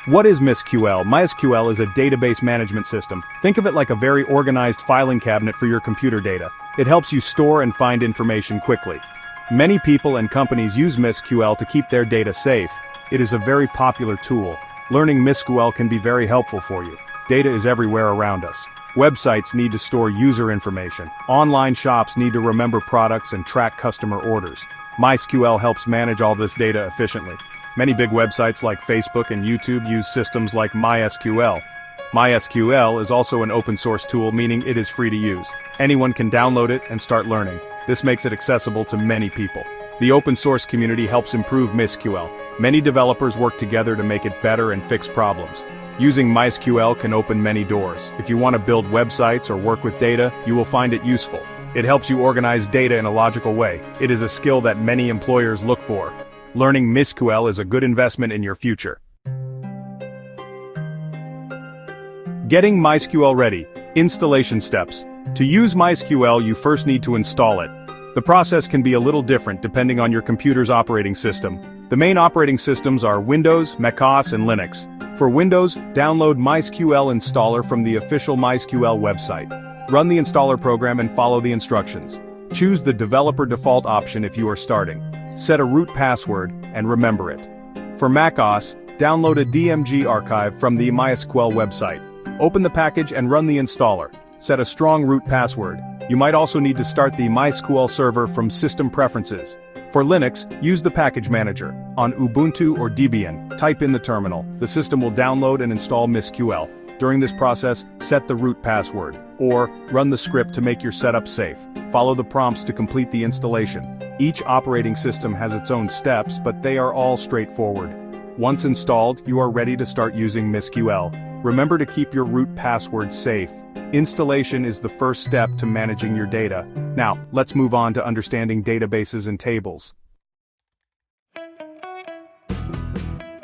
What is Mysql? MySQL is a database management system. Think of it like a very organized filing cabinet for your computer data. It helps you store and find information quickly. Many people and companies use Mysql to keep their data safe. It is a very popular tool. Learning Mysql can be very helpful for you. Data is everywhere around us. Websites need to store user information. Online shops need to remember products and track customer orders. MySQL helps manage all this data efficiently. Many big websites like Facebook and YouTube use systems like MySQL. MySQL is also an open source tool, meaning it is free to use. Anyone can download it and start learning. This makes it accessible to many people. The open source community helps improve Mysql. Many developers work together to make it better and fix problems. Using MySQL can open many doors. If you want to build websites or work with data, you will find it useful. It helps you organize data in a logical way. It is a skill that many employers look for. Learning Mysql is a good investment in your future. Getting MySQL ready. Installation steps. To use MySQL, you first need to install it. The process can be a little different depending on your computer's operating system. The main operating systems are Windows, macOS, and Linux. For Windows, download MySQL installer from the official MySQL website. Run the installer program and follow the instructions. Choose the developer default option if you are starting. Set a root password, and remember it. For macOS, download a DMG archive from the MySQL website. Open the package and run the installer. Set a strong root password. You might also need to start the MySQL server from System Preferences. For Linux, use the package manager. On Ubuntu or Debian, type in the terminal. The system will download and install Mysql. During this process, set the root password, or run the script to make your setup safe. Follow the prompts to complete the installation. Each operating system has its own steps, but they are all straightforward. Once installed, you are ready to start using Mysql. Remember to keep your root password safe. Installation is the first step to managing your data. Now, let's move on to understanding databases and tables.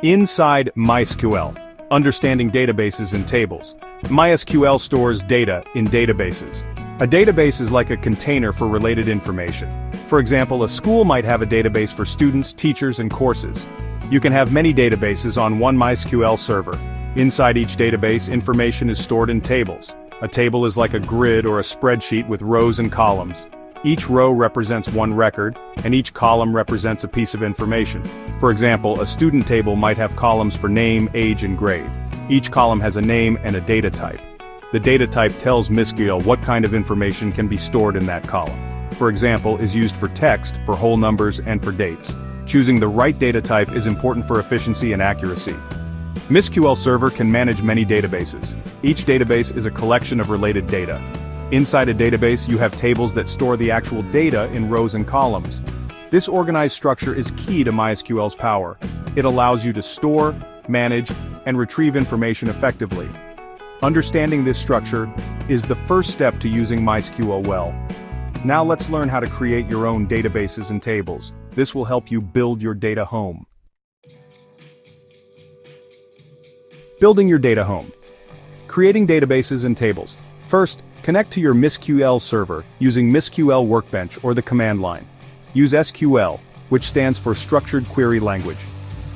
Inside MySQL. Understanding databases and tables. MySQL stores data in databases. A database is like a container for related information. For example, a school might have a database for students, teachers, and courses. You can have many databases on one MySQL server. Inside each database, information is stored in tables. A table is like a grid or a spreadsheet with rows and columns. Each row represents one record, and each column represents a piece of information. For example, a student table might have columns for name, age, and grade. Each column has a name and a data type. The data type tells Mysql what kind of information can be stored in that column. For example, is used for text, for whole numbers, and for dates. Choosing the right data type is important for efficiency and accuracy. Mysql Server can manage many databases. Each database is a collection of related data. Inside a database, you have tables that store the actual data in rows and columns. This organized structure is key to MySQL's power. It allows you to store, manage, and retrieve information effectively. Understanding this structure is the first step to using MySQL well. Now let's learn how to create your own databases and tables. This will help you build your data home. Building your data home. Creating databases and tables. First, connect to your Mysql server using Mysql Workbench or the command line. Use SQL, which stands for Structured Query Language.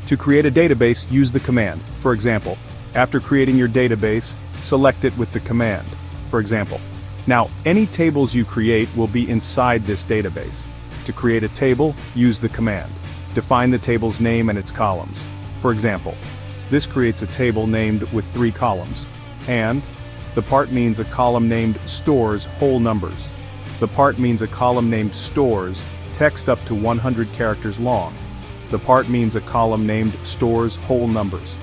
To create a database, use the command. For example, after creating your database, select it with the command. For example, now any tables you create will be inside this database. To create a table, use the command. Define the table's name and its columns. For example, this creates a table named with 3 columns. And the part means a column named stores whole numbers. The part means a column named stores text up to 100 characters long. The part means a column named stores whole numbers.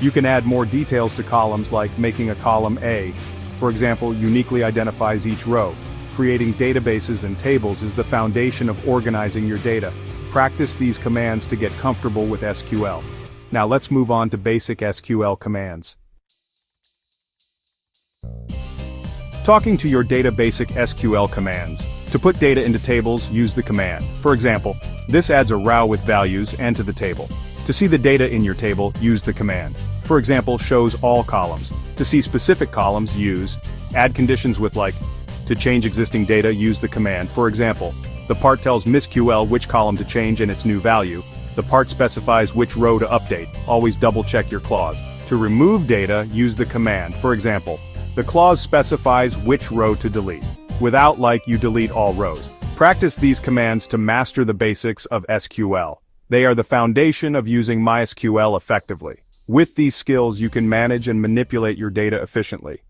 You can add more details to columns like making a column A, for example, uniquely identifies each row. Creating databases and tables is the foundation of organizing your data. Practice these commands to get comfortable with SQL. Now let's move on to basic SQL commands. Talking to your data basic SQL commands. To put data into tables, use the command. For example, this adds a row with values and to the table. To see the data in your table, use the command. For example, shows all columns. To see specific columns, use add conditions with like. To change existing data, use the command. For example, the part tells Mysql which column to change and its new value. The part specifies which row to update. Always double check your clause. To remove data, use the command. For example, the clause specifies which row to delete. Without like, you delete all rows. Practice these commands to master the basics of SQL. They are the foundation of using MySQL effectively. With these skills, you can manage and manipulate your data efficiently.